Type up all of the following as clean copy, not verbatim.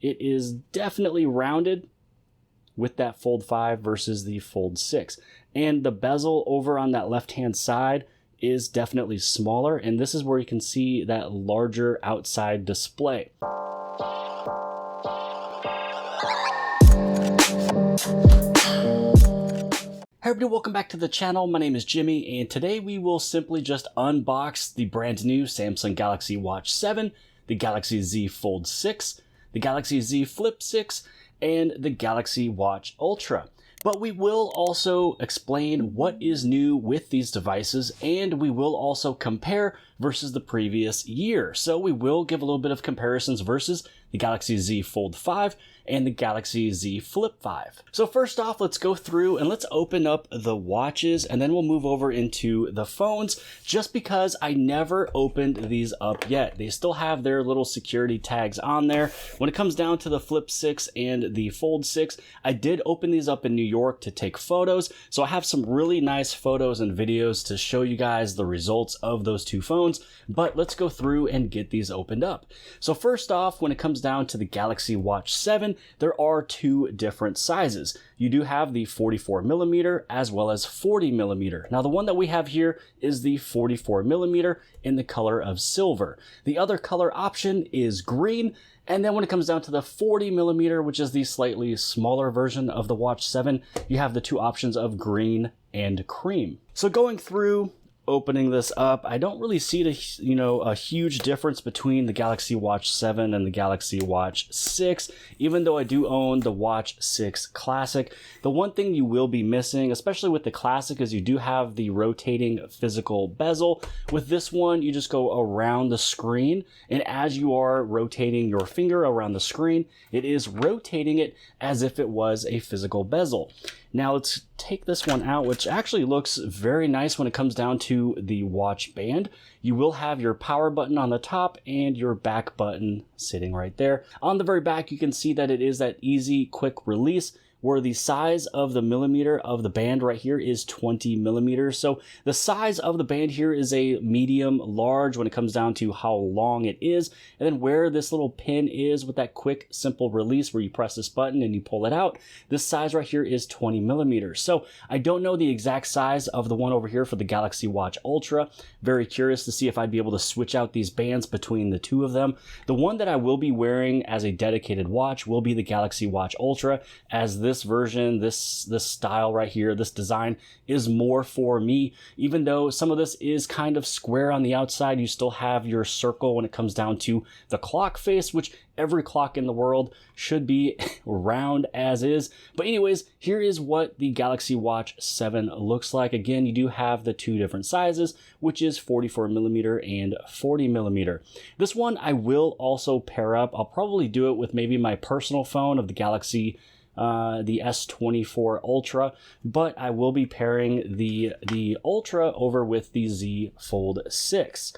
it is definitely rounded with that Fold 5 versus the Fold 6. And the bezel over on that left-hand side is definitely smaller, and this is where you can see that larger outside display. Hey everybody, welcome back to the channel. My name is Jimmy, and today we will simply just unbox the brand new Samsung Galaxy Watch 7, the Galaxy Z Fold6, the Galaxy Z Flip6, and the Galaxy Watch Ultra. But we will also explain what is new with these devices, and we will also compare versus the previous year. So we will give a little bit of comparisons versus the Galaxy Z Fold 5 and the Galaxy Z Flip 5. So first off, let's go through and let's open up the watches, and then we'll move over into the phones, just because I never opened these up yet. They still have their little security tags on there. When it comes down to the Flip 6 and the Fold 6, I did open these up in New York to take photos, so I have some really nice photos and videos to show you guys the results of those two phones, but let's go through and get these opened up. So first off, when it comes down to the Galaxy Watch 7, there are two different sizes. You do have the 44mm as well as 40mm. Now the one that we have here is the 44mm in the color of silver. The other color option is green. And then when it comes down to the 40mm, which is the slightly smaller version of the Watch 7, you have the two options of green and cream. So going through, opening this up, I don't really see a huge difference between the Galaxy Watch 7 and the Galaxy Watch 6, even though I do own the Watch 6 Classic. The one thing you will be missing, especially with the Classic, is you do have the rotating physical bezel. With this one, you just go around the screen, and as you are rotating your finger around the screen, it is rotating it as if it was a physical bezel. Now let's take this one out, which actually looks very nice when it comes down to the watch band. You will have your power button on the top and your back button sitting right there. On the very back, you can see that it is that easy, quick release, where the size of the millimeter of the band right here is 20mm. So the size of the band here is a medium large when it comes down to how long it is. And then where this little pin is with that quick, simple release where you press this button and you pull it out, this size right here is 20mm. So I don't know the exact size of the one over here for the Galaxy Watch Ultra. Very curious to see if I'd be able to switch out these bands between the two of them. The one that I will be wearing as a dedicated watch will be the Galaxy Watch Ultra, as this version, this style right here, this design is more for me. Even though some of this is kind of square on the outside, you still have your circle when it comes down to the clock face, which every clock in the world should be round as is. But anyways, here is what the Galaxy Watch 7 looks like. Again, you do have the two different sizes, which is 44mm and 40mm. This one I will also pair up. I'll probably do it with maybe my personal phone of the Galaxy the S24 Ultra, but I will be pairing the Ultra over with the Z Fold 6.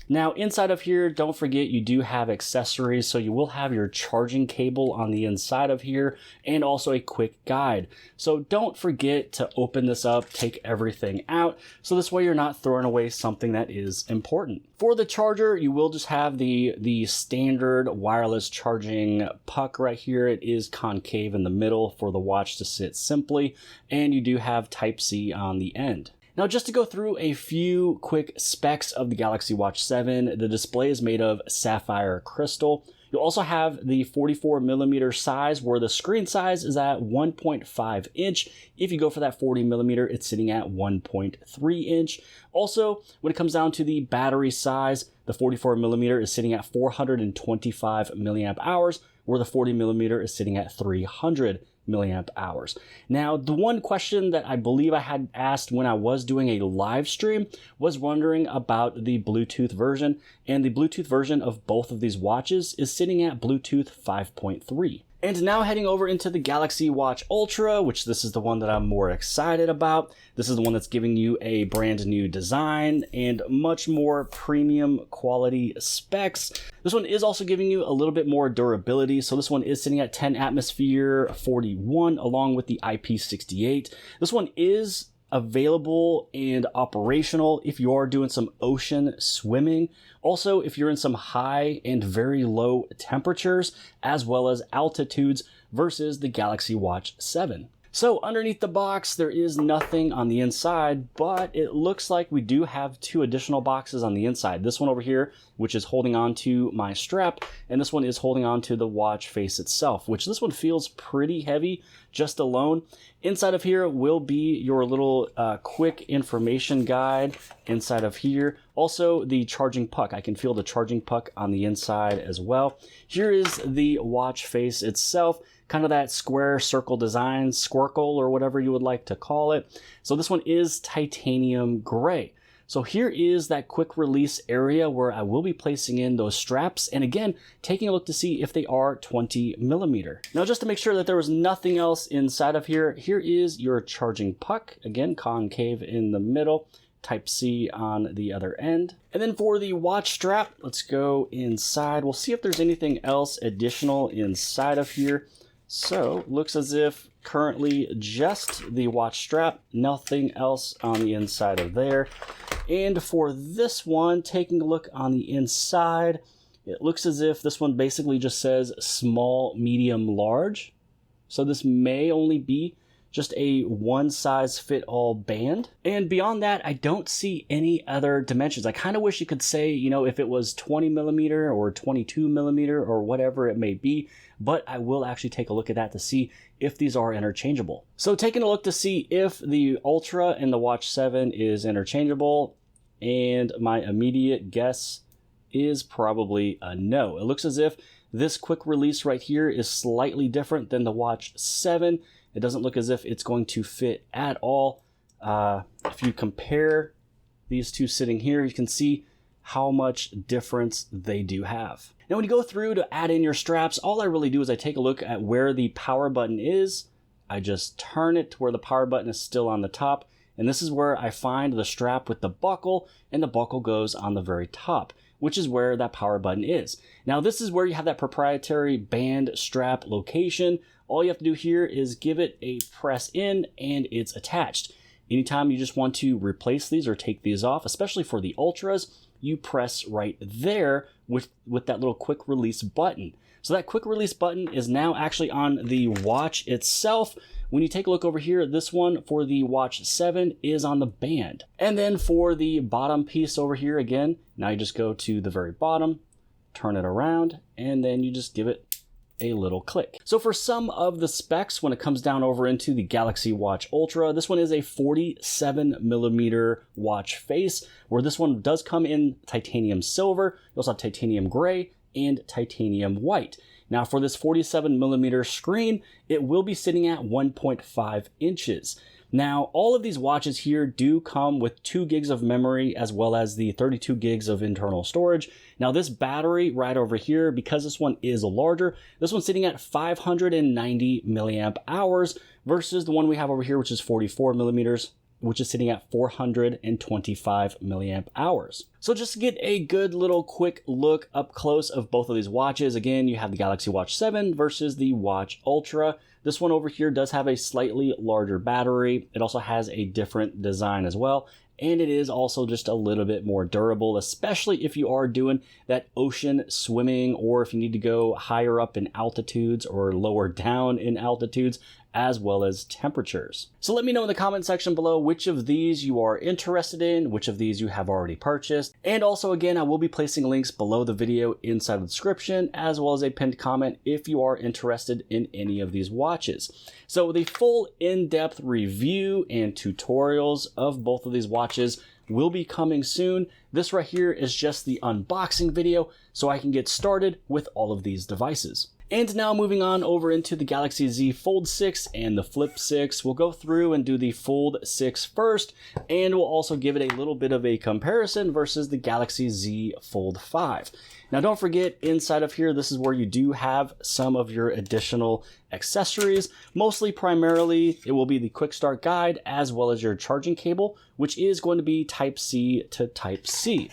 Now inside of here, don't forget you do have accessories, so you will have your charging cable on the inside of here and also a quick guide. So don't forget to open this up, take everything out, so this way you're not throwing away something that is important. For the charger, you will just have the standard wireless charging puck right here. It is concave in the middle for the watch to sit simply, and you do have Type-C on the end. Now, just to go through a few quick specs of the Galaxy Watch 7, the display is made of sapphire crystal. You'll also have the 44mm size, where the screen size is at 1.5 inch. If you go for that 40mm, it's sitting at 1.3 inch. Also, when it comes down to the battery size, the 44mm is sitting at 425 milliamp hours, where the 40mm is sitting at 300 milliamp hours. Now, the one question that I believe I had asked when I was doing a live stream was wondering about the Bluetooth version, and the Bluetooth version of both of these watches is sitting at Bluetooth 5.3. And now heading over into the Galaxy Watch Ultra, which this is the one that I'm more excited about. This is the one that's giving you a brand new design and much more premium quality specs. This one is also giving you a little bit more durability. So this one is sitting at 10 atmosphere 41 along with the IP68. This one is available and operational if you are doing some ocean swimming. Also, if you're in some high and very low temperatures, as well as altitudes versus the Galaxy Watch 7. So underneath the box, there is nothing on the inside, but it looks like we do have two additional boxes on the inside. This one over here, which is holding on to my strap, and this one is holding on to the watch face itself, which this one feels pretty heavy just alone. Inside of here will be your little quick information guide inside of here. Also the charging puck. I can feel the charging puck on the inside as well. Here is the watch face itself. Kind of that square circle design, squircle or whatever you would like to call it. So this one is titanium gray. So here is that quick release area where I will be placing in those straps. And again, taking a look to see if they are 20mm. Now, just to make sure that there was nothing else inside of here, here is your charging puck. Again, concave in the middle. Type-C on the other end. And then for the watch strap, let's go inside. We'll see if there's anything else additional inside of here. So, looks as if currently just the watch strap, nothing else on the inside of there. And for this one, taking a look on the inside, it looks as if this one basically just says small, medium, large. So this may only be just a one-size-fit-all band. And beyond that, I don't see any other dimensions. I kind of wish you could say, you know, if it was 20mm or 22mm or whatever it may be, but I will actually take a look at that to see if these are interchangeable. So taking a look to see if the Ultra and the Watch 7 is interchangeable, and my immediate guess is probably a no. It looks as if this quick release right here is slightly different than the Watch 7. It doesn't look as if it's going to fit at all. If you compare these two sitting here, you can see how much difference they do have. Now, when you go through to add in your straps, all I really do is I take a look at where the power button is. I just turn it to where the power button is still on the top. And this is where I find the strap with the buckle, and the buckle goes on the very top, which is where that power button is. Now, this is where you have that proprietary band strap location. All you have to do here is give it a press in and it's attached. Anytime you just want to replace these or take these off, especially for the Ultras, you press right there with that little quick release button. So that quick release button is now actually on the watch itself. When you take a look over here, this one for the Watch 7 is on the band. And then for the bottom piece over here, again, now you just go to the very bottom, turn it around, and then you just give it a little click. So for some of the specs, when it comes down over into the Galaxy Watch Ultra, this one is a 47mm watch face, where this one does come in titanium silver. You also have titanium gray and titanium white. Now for this 47mm screen, it will be sitting at 1.5 inches. Now, all of these watches here do come with 2 gigs of memory as well as the 32 gigs of internal storage. Now, this battery right over here, because this one is larger, this one's sitting at 590 milliamp hours versus the one we have over here, which is 44mm, which is sitting at 425 milliamp hours. So just to get a good little quick look up close of both of these watches, again, you have the Galaxy Watch 7 versus the Watch Ultra. This one over here does have a slightly larger battery. It also has a different design as well. And it is also just a little bit more durable, especially if you are doing that ocean swimming, or if you need to go higher up in altitudes or lower down in altitudes, as well as temperatures. So let me know in the comment section below which of these you are interested in, which of these you have already purchased. And also, again, I will be placing links below the video inside the description, as well as a pinned comment if you are interested in any of these watches. So the full in-depth review and tutorials of both of these watches will be coming soon. This right here is just the unboxing video, so I can get started with all of these devices. And now moving on over into the Galaxy Z Fold6 and the Flip 6, we'll go through and do the Fold 6 first, and we'll also give it a little bit of a comparison versus the Galaxy Z Fold 5. Now don't forget, inside of here, this is where you do have some of your additional accessories. Mostly, primarily, it will be the quick start guide as well as your charging cable, which is going to be Type-C to Type-C.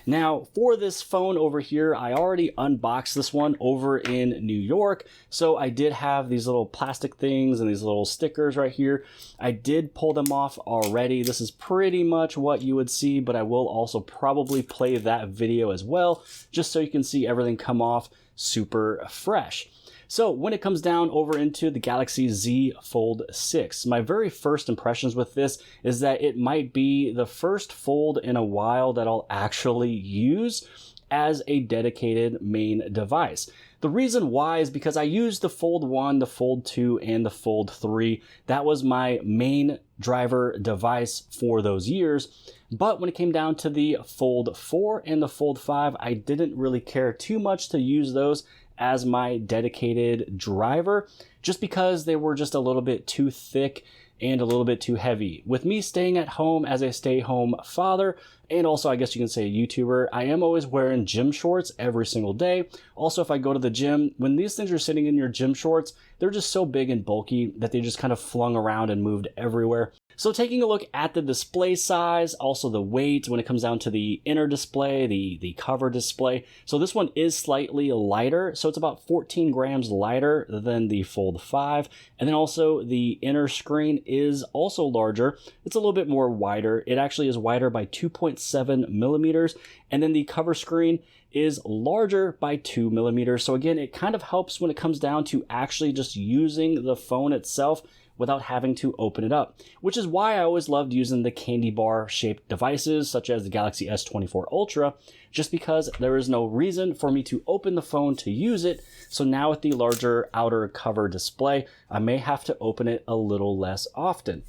Now, for this phone over here, I already unboxed this one over in New York. So I did have these little plastic things and these little stickers right here. I did pull them off already. This is pretty much what you would see, but I will also probably play that video as well, just so you can see everything come off super fresh. So when it comes down over into the Galaxy Z Fold6, my very first impressions with this is that it might be the first Fold in a while that I'll actually use as a dedicated main device. The reason why is because I used the Fold 1, the Fold 2, and the Fold 3. That was my main driver device for those years. But when it came down to the Fold 4 and the Fold 5, I didn't really care too much to use those as my dedicated driver, just because they were just a little bit too thick and a little bit too heavy. With me staying at home as a stay-home father, and also I guess you can say a YouTuber, I am always wearing gym shorts every single day. Also, if I go to the gym, when these things are sitting in your gym shorts, they're just so big and bulky that they just kind of flung around and moved everywhere. So taking a look at the display size, also the weight when it comes down to the inner display, the cover display. So this one is slightly lighter. So it's about 14 grams lighter than the Fold 5. And then also the inner screen is also larger. It's a little bit more wider. It actually is wider by 2.7 millimeters. And then the cover screen is larger by 2 millimeters. So again, it kind of helps when it comes down to actually just using the phone itself without having to open it up, which is why I always loved using the candy bar shaped devices such as the Galaxy S24 Ultra, just because there is no reason for me to open the phone to use it. So now with the larger outer cover display, I may have to open it a little less often.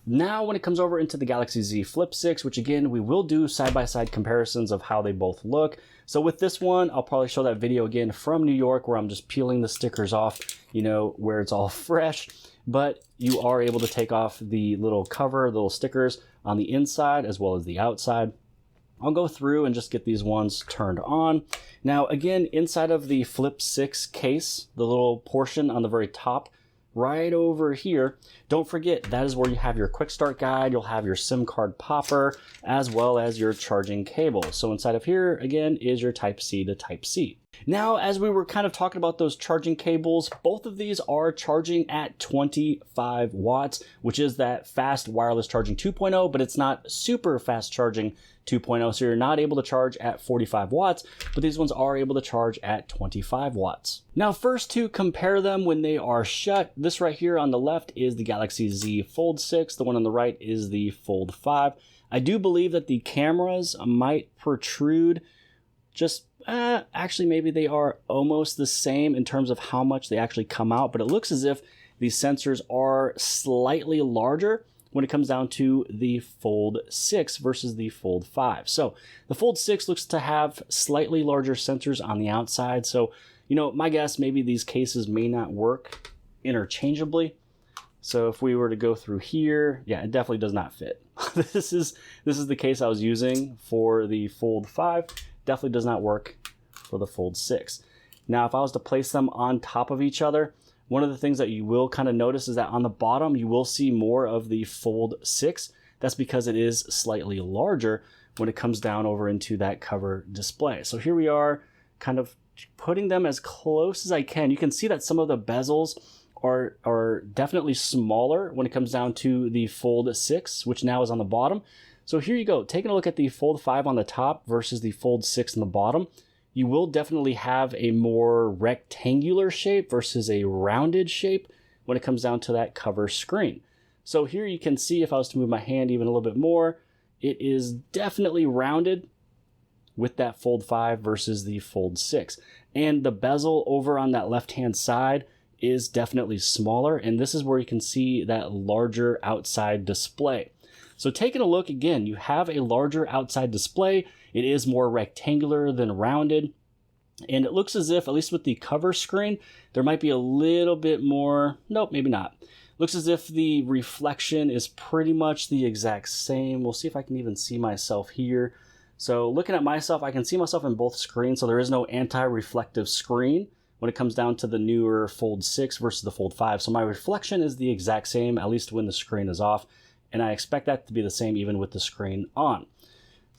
Now, when it comes over into the Galaxy Z Flip6, which again, we will do side-by-side comparisons of how they both look. So with this one, I'll probably show that video again from New York where I'm just peeling the stickers off, you know, where it's all fresh. But you are able to take off the little cover, the little stickers on the inside as well as the outside. I'll go through and just get these ones turned on. Now, again, inside of the Flip6 case, the little portion on the very top, right over here, don't forget that is where you have your quick start guide, you'll have your SIM card popper, as well as your charging cable. So inside of here, again, is your Type-C to Type-C. Now, as we were kind of talking about those charging cables, both of these are charging at 25 watts, which is that fast wireless charging 2.0, but it's not super fast charging 2.0, so you're not able to charge at 45 watts, but these ones are able to charge at 25 watts. Now, first to compare them when they are shut, this right here on the left is the Galaxy Z Fold6, the one on the right is the Fold 5. I do believe that the cameras might protrude just actually, maybe they are almost the same in terms of how much they actually come out, but it looks as if these sensors are slightly larger when it comes down to the Fold 6 versus the Fold 5. So the Fold 6 looks to have slightly larger sensors on the outside. So, you know, my guess, maybe these cases may not work interchangeably. So if we were to go through here, yeah, it definitely does not fit. This is the case I was using for the Fold 5. Definitely does not work for the Fold 6. Now, if I was to place them on top of each other, one of the things that you will kind of notice is that on the bottom, you will see more of the Fold 6. That's because it is slightly larger when it comes down over into that cover display. So here we are kind of putting them as close as I can. You can see that some of the bezels are definitely smaller when it comes down to the Fold 6, which now is on the bottom. So here you go, taking a look at the Fold 5 on the top versus the Fold 6 on the bottom. You will definitely have a more rectangular shape versus a rounded shape when it comes down to that cover screen. So here you can see, if I was to move my hand even a little bit more, it is definitely rounded with that Fold 5 versus the Fold 6. And the bezel over on that left-hand side is definitely smaller, and this is where you can see that larger outside display. So taking a look again, you have a larger outside display. It is more rectangular than rounded. And it looks as if, at least with the cover screen, there might be a little bit more, nope, maybe not. Looks as if the reflection is pretty much the exact same. We'll see if I can even see myself here. So looking at myself, I can see myself in both screens. So there is no anti-reflective screen when it comes down to the newer Fold 6 versus the Fold 5. So my reflection is the exact same, at least when the screen is off. And I expect that to be the same even with the screen on.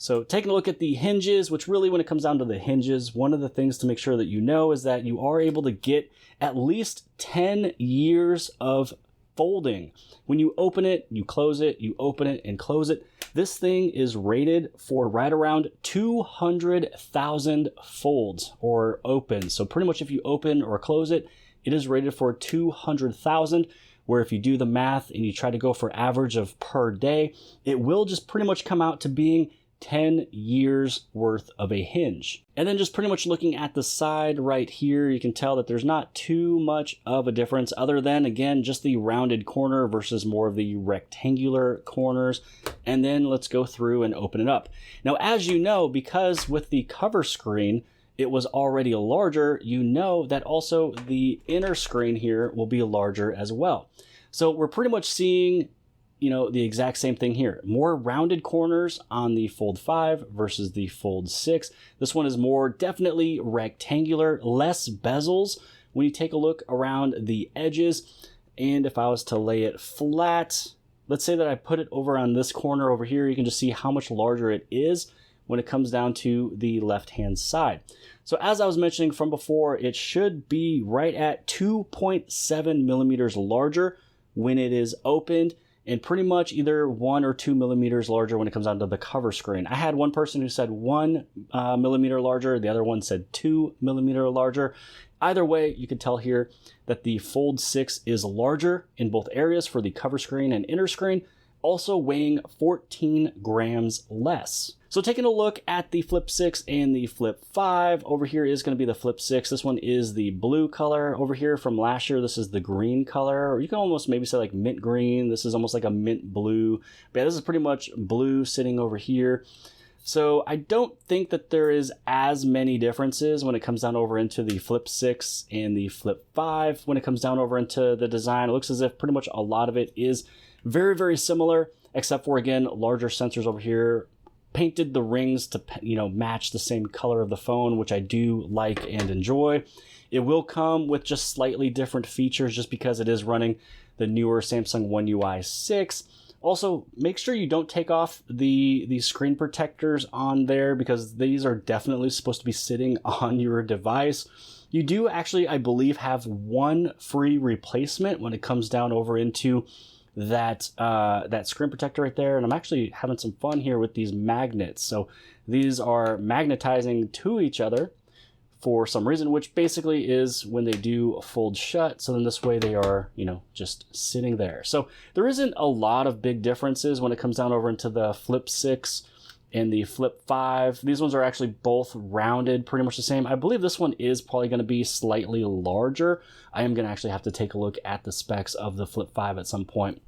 So taking a look at the hinges, which really when it comes down to the hinges, one of the things to make sure that you know is that you are able to get at least 10 years of folding. When you open it, you close it, you open it and close it. This thing is rated for right around 200,000 folds or opens. So pretty much if you open or close it, it is rated for 200,000, where if you do the math and you try to go for average of per day, it will just pretty much come out to being 10 years worth of a hinge. And then just pretty much looking at the side right here, you can tell that there's not too much of a difference other than, again, just the rounded corner versus more of the rectangular corners. And then let's go through and open it up. Now, as you know, because with the cover screen, it was already larger, you know that also the inner screen here will be larger as well. So we're pretty much seeing, you know, the exact same thing here. More rounded corners on the Fold 5 versus the Fold 6. This one is more definitely rectangular, less bezels when you take a look around the edges. And if I was to lay it flat, let's say that I put it over on this corner over here, you can just see how much larger it is when it comes down to the left-hand side. So as I was mentioning from before, it should be right at 2.7 millimeters larger when it is opened, and pretty much either 1 or 2 millimeters larger when it comes down to the cover screen. I had one person who said 1 millimeter larger, the other one said 2 millimeter larger. Either way, you can tell here that the Fold 6 is larger in both areas for the cover screen and inner screen, also weighing 14 grams less. So taking a look at the Flip 6 and the Flip 5, over here is going to be the Flip 6. This one is the blue color. Over here from last year, this is the green color, or you can almost maybe say like mint green. This is almost like a mint blue. But yeah, this is pretty much blue sitting over here. So I don't think that there is as many differences when it comes down over into the Flip 6 and the Flip 5. When it comes down over into the design, it looks as if pretty much a lot of it is very, very similar, except for, again, larger sensors over here. Painted the rings to, you know, match the same color of the phone, which I do like and enjoy. It will come with just slightly different features just because it is running the newer Samsung One UI 6. Also, make sure you don't take off the screen protectors on there, because these are definitely supposed to be sitting on your device. You do actually, I believe, have one free replacement when it comes down over into that screen protector right there. And I'm actually having some fun here with these magnets. So these are magnetizing to each other for some reason, which basically is when they do fold shut. So then this way they are, you know, just sitting there. So there isn't a lot of big differences when it comes down over into the Flip 6 and the Flip 5. These ones are actually both rounded, pretty much the same. I believe this one is probably going to be slightly larger. I am going to actually have to take a look at the specs of the Flip 5 at some point.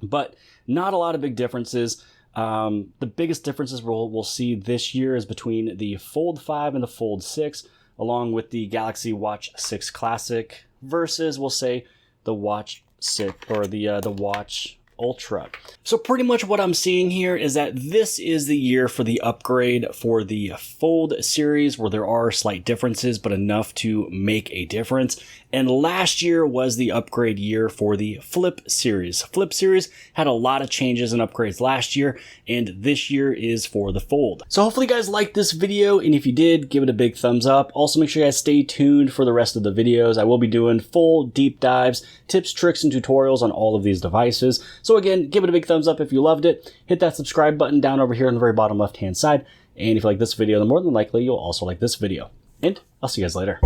But not a lot of big differences. The biggest differences we'll see this year is between the Fold 5 and the Fold 6, along with the Galaxy Watch 6 Classic versus, we'll say, the Watch 6 or the Watch Ultra. So pretty much what I'm seeing here is that this is the year for the upgrade for the Fold series, where there are slight differences, but enough to make a difference. And last year was the upgrade year for the Flip series. Flip series had a lot of changes and upgrades last year, and this year is for the Fold. So hopefully you guys liked this video, and if you did, give it a big thumbs up. Also make sure you guys stay tuned for the rest of the videos. I will be doing full deep dives, tips, tricks, and tutorials on all of these devices. So again, give it a big thumbs up if you loved it. Hit that subscribe button down over here on the very bottom left-hand side. And if you like this video, then more than likely you'll also like this video. And I'll see you guys later.